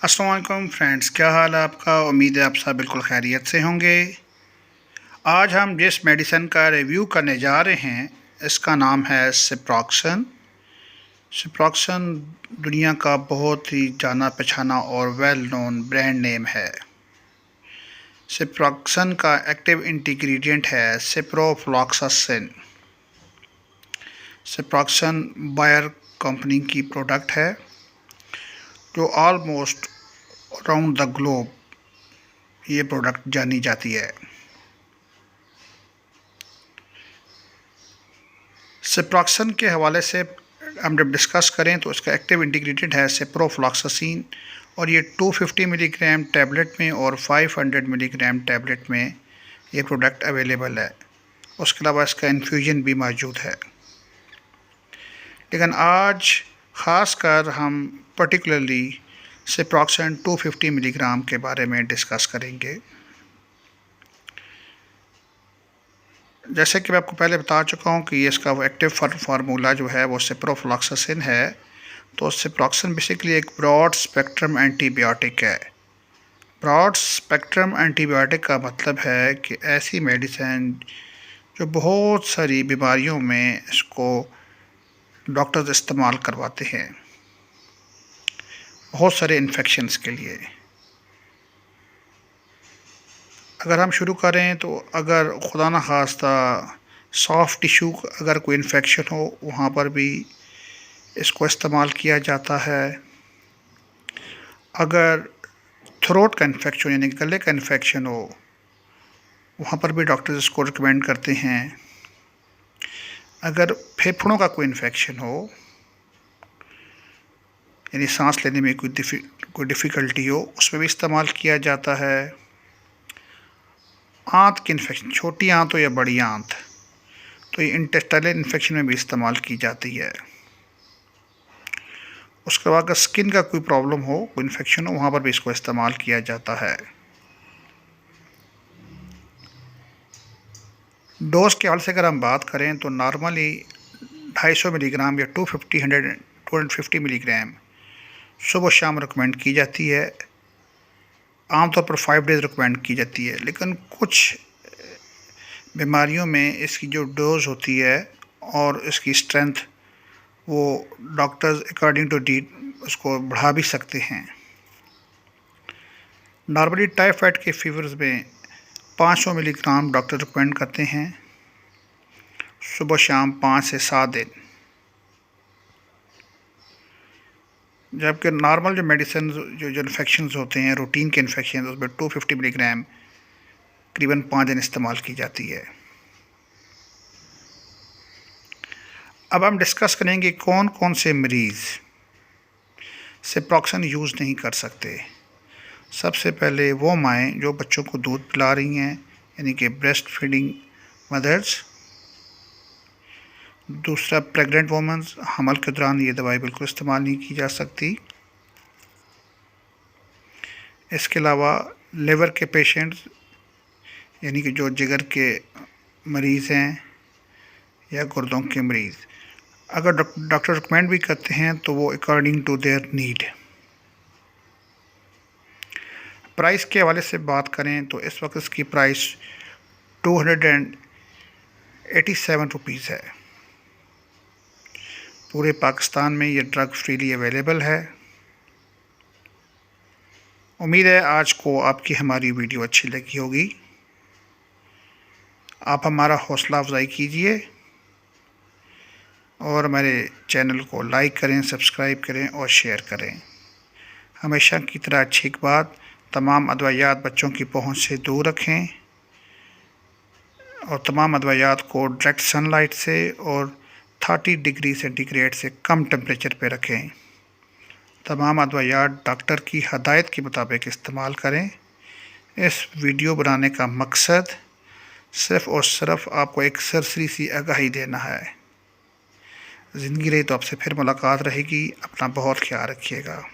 अस्सलाम वालेकुम फ्रेंड्स, क्या हाल है आपका। उम्मीद है आप सब बिल्कुल खैरियत से होंगे। आज हम जिस मेडिसिन का रिव्यू करने जा रहे हैं इसका नाम है सिप्रोक्सन। सिप्रोक्सन दुनिया का बहुत ही जाना पहचाना और वेल नोन ब्रांड नेम है। सिप्रोक्सन का एक्टिव इंग्रेडिएंट है सिप्रोफ्लॉक्सासिन। सिप्रोक्सन बायर कंपनी की प्रोडक्ट है जो ऑलमोस्ट अराउंड द ग्लोब ये प्रोडक्ट जानी जाती है। सिप्रोक्सन के हवाले से हम जब डिस्कस करें तो इसका एक्टिव इंटीग्रेटेड है सिप्रोफ्लॉक्सासिन और ये 250 मिलीग्राम टैबलेट में और 500 मिलीग्राम टैबलेट में ये प्रोडक्ट अवेलेबल है। उसके अलावा इसका इन्फ्यूजन भी मौजूद है। लेकिन आज ख़ास कर हम पर्टिकुलरली सिप्रोक्सन 250 मिलीग्राम के बारे में डिस्कस करेंगे। जैसे कि मैं आपको पहले बता चुका हूँ कि इसका एक्टिव फार्मूला जो है वो सिप्रोफ्लॉक्सासिन है। तो सिप्रोक्सन बेसिकली एक ब्रॉड स्पेक्ट्रम एंटीबायोटिक है। ब्रॉड स्पेक्ट्रम एंटीबायोटिक का मतलब है कि ऐसी मेडिसिन जो बहुत सारी बीमारियों में इसको डॉक्टर्स इस्तेमाल करवाते हैं, बहुत सारे इन्फेक्शंस के लिए। अगर हम शुरू करें तो अगर खुदा न खास्ता सॉफ्ट टिश्यू अगर कोई इन्फेक्शन हो वहाँ पर भी इसको इस्तेमाल किया जाता है। अगर थ्रोट का इन्फेक्शन यानी गले का इन्फेक्शन हो वहाँ पर भी डॉक्टर्स इसको रिकमेंड करते हैं। अगर फेफड़ों का कोई इन्फेक्शन हो यानी सांस लेने में कोई डिफ़िकल्टी हो उसमें भी इस्तेमाल किया जाता है। आंत की इन्फेक्शन, छोटी आंत हो या बड़ी आंत, तो ये इंटेस्टाइनल इन्फेक्शन में भी इस्तेमाल की जाती है। उसके बाद अगर स्किन का कोई प्रॉब्लम हो, कोई इन्फेक्शन हो, वहाँ पर भी इसको इस्तेमाल किया जाता है। डोज के हवाले से अगर हम बात करें तो नॉर्मली 250 मिलीग्राम या 250 मिलीग्राम सुबह शाम रिकमेंड की जाती है। आमतौर पर 5 डेज़ रिकमेंड की जाती है। लेकिन कुछ बीमारियों में इसकी जो डोज होती है और इसकी स्ट्रेंथ वो डॉक्टर्स अकॉर्डिंग टू नीड उसको बढ़ा भी सकते हैं। नॉर्मली टाइफाइड के फीवर्स में 500 मिलीग्राम डॉक्टर रिकमेंड करते हैं सुबह शाम 5 से 7 दिन। जबकि नॉर्मल जो मेडिसिन जो इन्फेक्शंस होते हैं, रूटीन के इन्फेक्शन, उसमें 250 मिलीग्राम करीबन 5 दिन इस्तेमाल की जाती है। अब हम डिस्कस करेंगे कौन कौन से मरीज़ सिप्रोक्सन यूज़ नहीं कर सकते। सबसे पहले वो माएँ जो बच्चों को दूध पिला रही हैं यानी कि ब्रेस्ट फीडिंग मदर्स। दूसरा, प्रेग्नेंट वुमेन्स, हमल के दौरान ये दवाई बिल्कुल इस्तेमाल नहीं की जा सकती। इसके अलावा लिवर के पेशेंट्स यानी कि जो जिगर के मरीज़ हैं या गुर्दों के मरीज़, अगर डॉक्टर रिकमेंड भी करते हैं तो वो according to their need. Price के हवाले से बात करें तो इस वक्त इसकी प्राइस 287 रुपीज़ है। पूरे पाकिस्तान में ये ड्रग फ्रीली अवेलेबल है। उम्मीद है आज को आपकी हमारी वीडियो अच्छी लगी होगी। आप हमारा हौसला अफजाई कीजिए और हमारे चैनल को लाइक करें, सब्सक्राइब करें और शेयर करें। हमेशा की तरह अच्छी बात, तमाम अदवायात बच्चों की पहुंच से दूर रखें और तमाम अदवायात को डायरेक्ट सनलाइट से और 30 डिग्री सेंटीग्रेड से कम टेम्परेचर पे रखें। तमाम अदवायात डॉक्टर की हदायत के मुताबिक इस्तेमाल करें। इस वीडियो बनाने का मकसद सिर्फ़ और सिर्फ आपको एक सरसरी सी आगाही देना है। ज़िंदगी रही तो आपसे फिर मुलाकात रहेगी। अपना बहुत ख्याल रखिएगा।